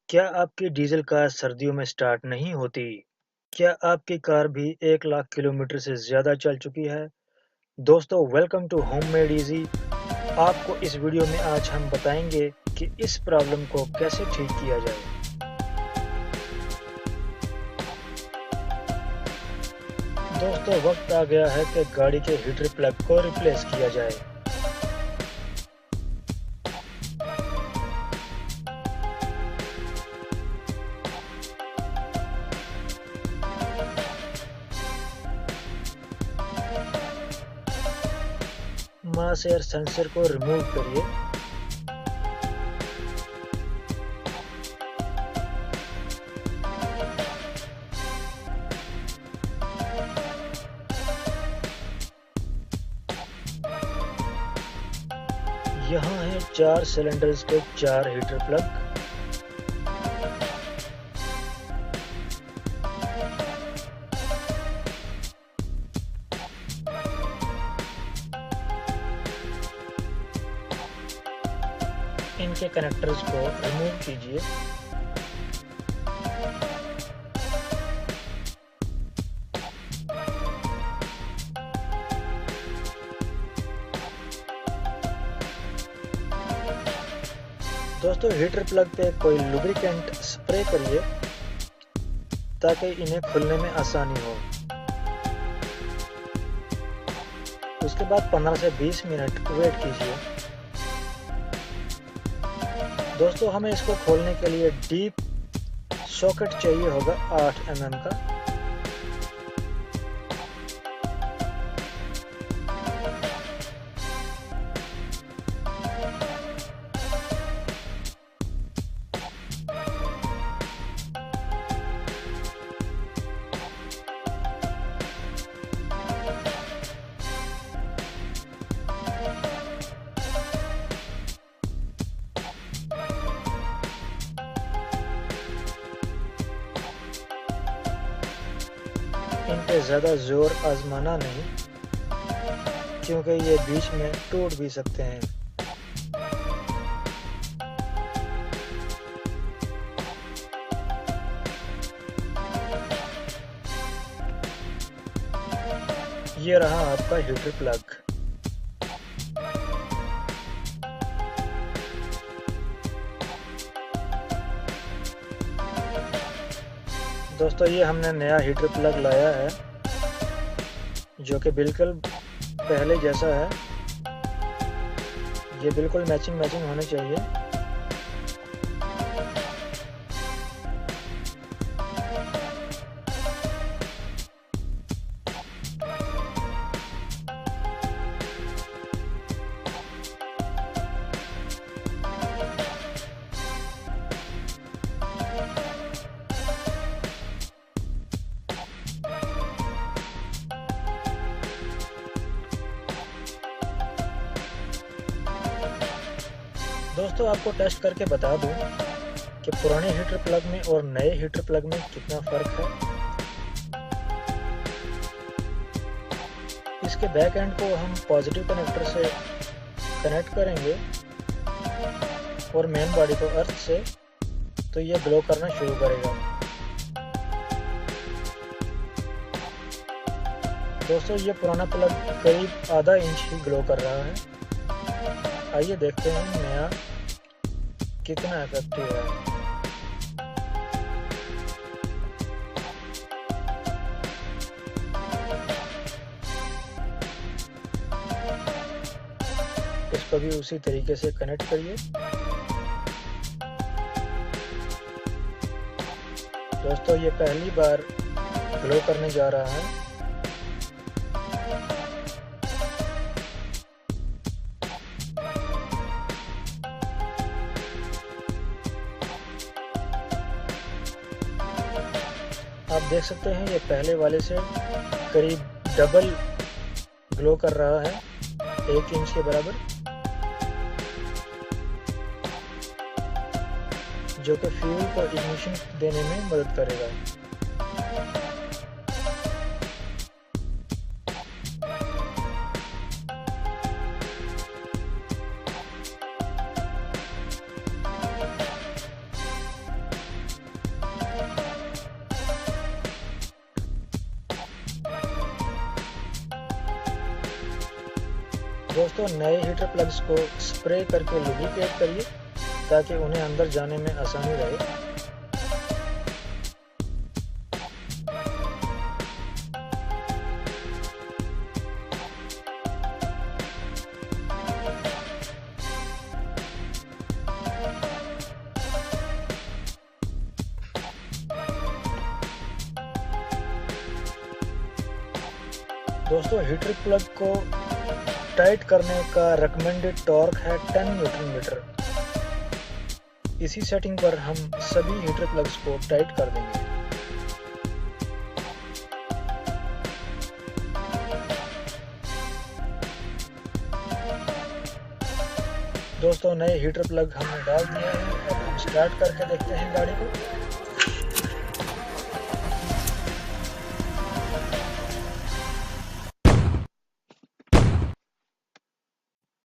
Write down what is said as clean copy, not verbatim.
क्या आपकी diesel car सर्दियों में स्टार्ट नहीं होती? क्या आपकी कार भी 1 लाख किलोमीटर से ज़्यादा चल चुकी है? दोस्तों वेलकम टू होममेड इजी। आपको इस वीडियो में आज हम बताएंगे कि इस प्रॉब्लम को कैसे ठीक किया जाए। दोस्तों वक्त आ गया है कि गाड़ी के हीटर प्लग को रिप्लेस किया जाए। मास एयर सेंसर को रिमूव करिए। यहाँ है 4 सिलेंडर्स के 4 हीटर प्लग। इनके कनेक्टर्स को रिमूव कीजिए। दोस्तों हीटर प्लग पे कोई लुब्रिकेंट स्प्रे करिए ताकि इन्हें खुलने में आसानी हो। उसके बाद 15 से 20 मिनट वेट कीजिए। दोस्तों हमें इसको खोलने के लिए डीप सॉकेट चाहिए होगा 8 mm का। इन पे ज़्यादा जोर आजमाना नहीं क्योंकि ये बीच में टूट भी सकते हैं। ये रहा आपका हीटर प्लग। दोस्तों ये हमने नया हीटर प्लग लाया है जो कि बिल्कुल पहले जैसा है। ये बिल्कुल मैचिंग होने चाहिए। दोस्तों आपको टेस्ट करके बता दूं कि पुराने हीटर प्लग में और नए हीटर प्लग में कितना फ़र्क है। इसके बैक एंड को हम पॉजिटिव कनेक्टर से कनेक्ट करेंगे और मेन बॉडी को अर्थ से, तो ये ग्लो करना शुरू करेगा। दोस्तों ये पुराना प्लग करीब आधा इंच ही ग्लो कर रहा है। आइए देखते हैं नया कितना इफेक्टिव है। इसको भी उसी तरीके से कनेक्ट करिए। दोस्तों ये पहली बार ग्लो करने जा रहा है। आप देख सकते हैं ये पहले वाले से करीब डबल ग्लो कर रहा है, 1 इंच के बराबर, जो कि फ्यूल को इग्निशन देने में मदद करेगा। दोस्तों नए हीटर प्लग्स को स्प्रे करके लुब्रिकेट करिए ताकि उन्हें अंदर जाने में आसानी रहे। दोस्तों हीटर प्लग को टाइट करने का recommended टॉर्क है 10 न्यूटन मीटर। इसी सेटिंग पर हम सभी हीटर प्लग्स को टाइट कर देंगे। दोस्तों नए हीटर प्लग हमने डाल दिए हैं। अब हम स्टार्ट करके देखते हैं गाड़ी को।